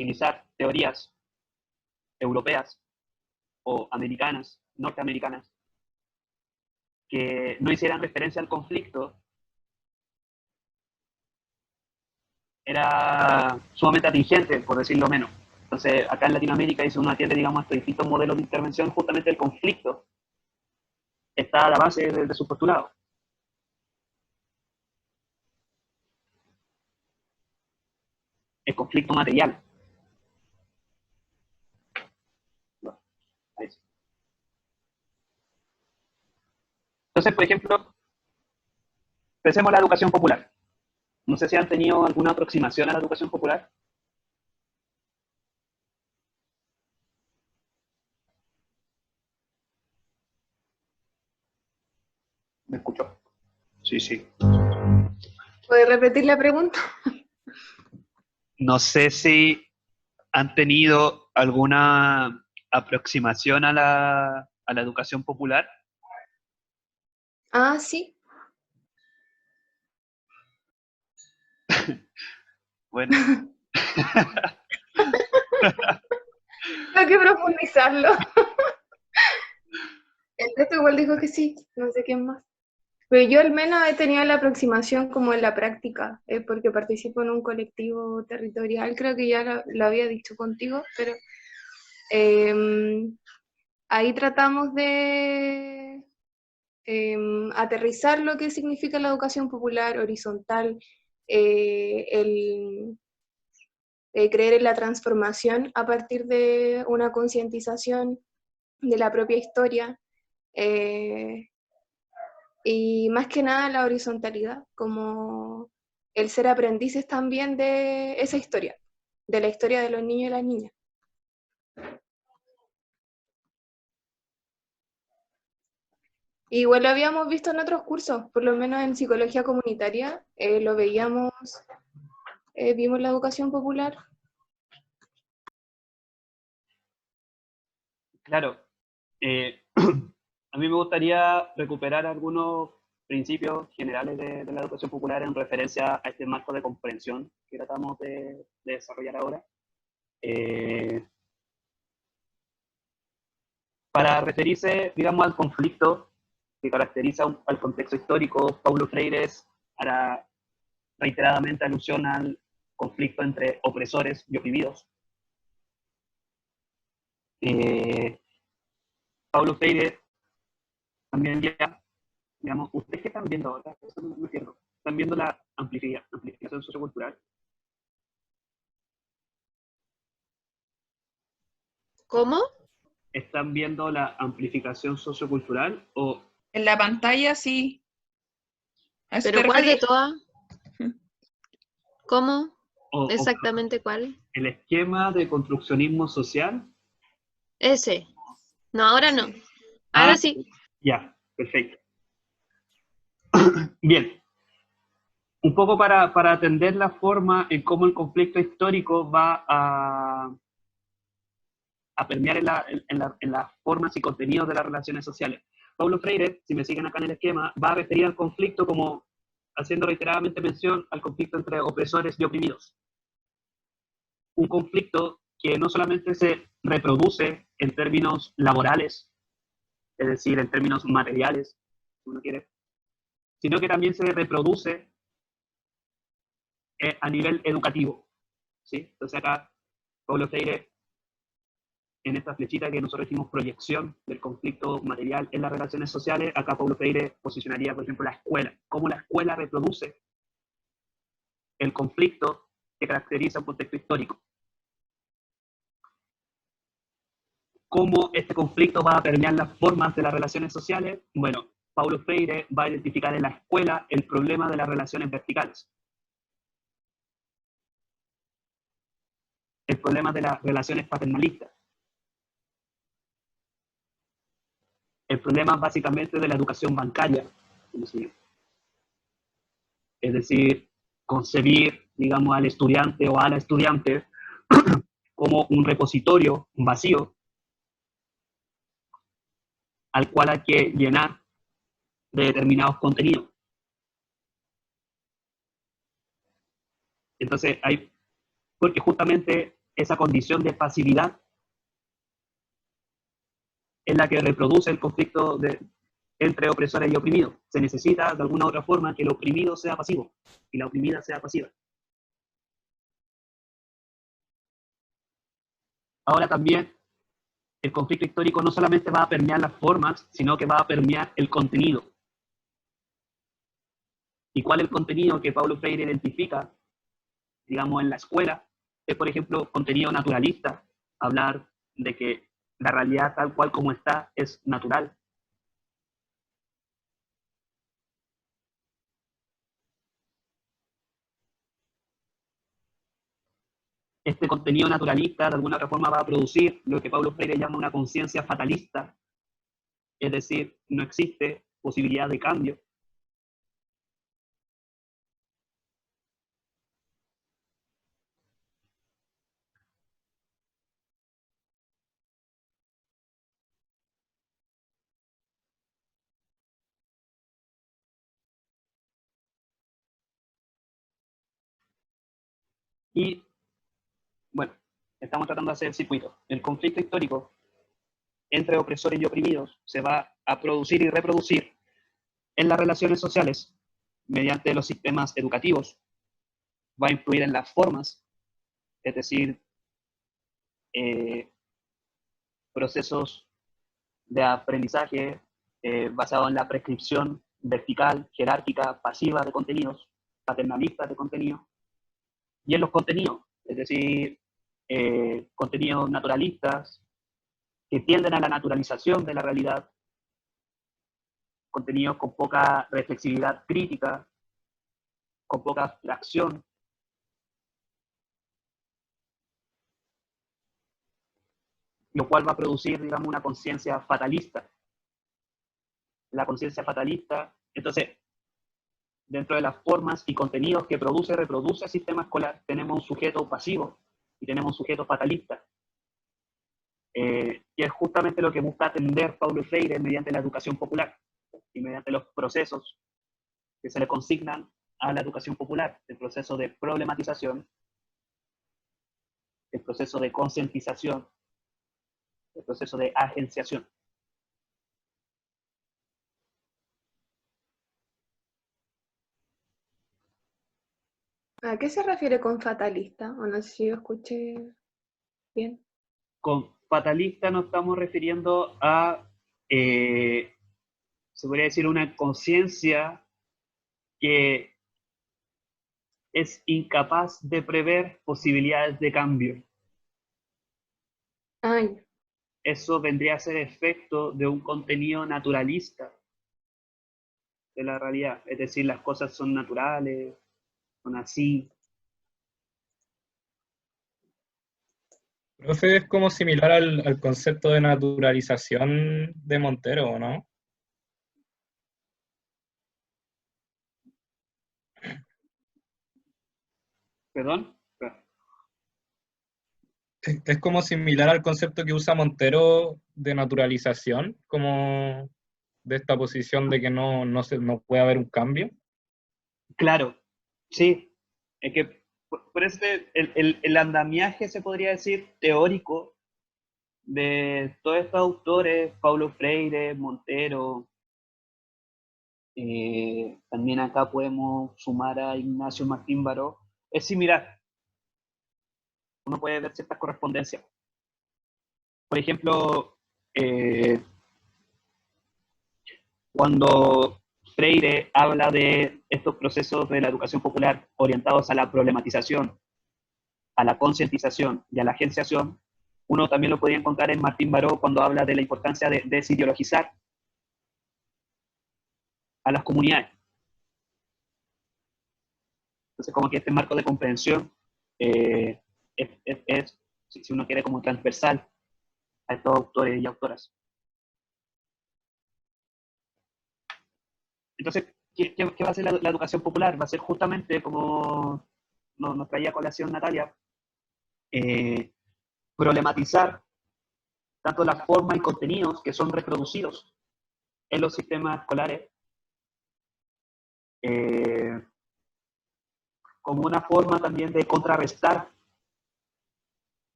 utilizar teorías europeas o americanas, norteamericanas, que no hicieran referencia al conflicto, era sumamente atingente, por decirlo menos. Entonces, acá en Latinoamérica, si uno atiende, digamos, a estos distintos modelos de intervención, justamente el conflicto está a la base de su postulado. El conflicto material. Bueno, ahí sí. Entonces, por ejemplo, pensemos en la educación popular. No sé si han tenido alguna aproximación a la educación popular. ¿Me escuchó? Sí, sí. ¿Puedes repetir la pregunta? No sé si han tenido alguna aproximación a la educación popular. Ah, sí. Bueno. Tengo que profundizarlo. El resto igual dijo que sí, no sé quién más. Pero yo al menos he tenido la aproximación como en la práctica, porque participo en un colectivo territorial, creo que ya lo había dicho contigo, pero ahí tratamos de aterrizar lo que significa la educación popular horizontal, el creer en la transformación a partir de una concientización de la propia historia, y más que nada la horizontalidad, como el ser aprendices también de esa historia, de la historia de los niños y las niñas. Igual lo habíamos visto en otros cursos, por lo menos en psicología comunitaria, lo veíamos, vimos la educación popular. Claro. A mí me gustaría recuperar algunos principios generales de la educación popular en referencia a este marco de comprensión que tratamos de desarrollar ahora. Para referirse, digamos, al conflicto que caracteriza al contexto histórico, Paulo Freire hará reiteradamente alusión al conflicto entre opresores y oprimidos. Paulo Freire también ya, digamos, ustedes que están viendo ahora, eso no es cierto, están viendo la amplificación sociocultural. ¿Cómo? ¿Están viendo la amplificación sociocultural o...? En la pantalla sí. ¿A eso ¿Pero te cuál de referís? todas? ¿Cómo? o ¿Exactamente cuál? el esquema de construccionismo social. Ese. No, ahora no. Ah, Ahora sí. ya, perfecto. Bien, un poco para atender la forma en cómo el conflicto histórico va a permear en las formas y contenidos de las relaciones sociales. Paulo Freire, si me siguen acá en el esquema, va a referir al conflicto como haciendo reiteradamente mención al conflicto entre opresores y oprimidos. Un conflicto que no solamente se reproduce en términos laborales, es decir, en términos materiales, si uno quiere, sino que también se reproduce a nivel educativo. ¿Sí? Entonces acá Paulo Freire, en esta flechita que nosotros decimos proyección del conflicto material en las relaciones sociales, acá Paulo Freire posicionaría, por ejemplo, la escuela, cómo la escuela reproduce el conflicto que caracteriza un contexto histórico. ¿Cómo este conflicto va a permear las formas de las relaciones sociales? Bueno, Paulo Freire va a identificar en la escuela el problema de las relaciones verticales. El problema de las relaciones paternalistas. El problema básicamente de la educación bancaria. Es decir, concebir, digamos, al estudiante o a la estudiante como un repositorio vacío al cual hay que llenar de determinados contenidos. Entonces, porque justamente esa condición de pasividad es la que reproduce el conflicto entre opresores y oprimidos. Se necesita de alguna u otra forma que el oprimido sea pasivo y la oprimida sea pasiva. Ahora también el conflicto histórico no solamente va a permear las formas, sino que va a permear el contenido. ¿Y cuál es el contenido que Paulo Freire identifica, digamos, en la escuela? Es, por ejemplo, contenido naturalista, hablar de que la realidad tal cual como está es natural. Este contenido naturalista de alguna otra forma va a producir lo que Paulo Freire llama una conciencia fatalista, es decir, no existe posibilidad de cambio. Y, bueno, estamos tratando de hacer el circuito. El conflicto histórico entre opresores y oprimidos se va a producir y reproducir en las relaciones sociales mediante los sistemas educativos, va a influir en las formas, es decir, procesos de aprendizaje basado en la prescripción vertical, jerárquica, pasiva de contenidos, paternalistas de contenido, y en los contenidos, es decir, contenidos naturalistas que tienden a la naturalización de la realidad, contenidos con poca reflexividad crítica, con poca abstracción, lo cual va a producir, digamos, una conciencia fatalista. La conciencia fatalista, entonces, dentro de las formas y contenidos que produce, reproduce el sistema escolar, tenemos un sujeto pasivo y tenemos un sujeto fatalista, que es justamente lo que busca atender Paulo Freire mediante la educación popular y mediante los procesos que se le consignan a la educación popular, el proceso de problematización, el proceso de concientización, el proceso de agenciación. ¿A qué se refiere con fatalista? O no sé si yo escuché bien. Con fatalista nos estamos refiriendo a, se podría decir, una conciencia que es incapaz de prever posibilidades de cambio. Ay, Eso vendría a ser efecto de un contenido naturalista de la realidad, es decir, las cosas son naturales, son así. Profe, es como similar al concepto de naturalización de Montero, ¿no? ¿Perdón? Es como similar al concepto que usa Montero de naturalización, como de esta posición de que no puede haber un cambio. Claro, sí. Es que por eso el andamiaje, se podría decir, teórico de todos estos autores, Paulo Freire, Montero, también acá podemos sumar a Ignacio Martín Baró, es similar. Uno puede ver ciertas correspondencias. Por ejemplo, cuando Freire habla de estos procesos de la educación popular orientados a la problematización, a la concientización y a la agenciación, uno también lo podría encontrar en Martín Baró cuando habla de la importancia de desideologizar a las comunidades. Entonces, como que este marco de comprensión es, si uno quiere, como transversal a estos autores y autoras. Entonces, ¿qué va a ser la educación popular? Va a ser justamente, como nos traía a colación Natalia, problematizar tanto la forma y contenidos que son reproducidos en los sistemas escolares, como una forma también de contrarrestar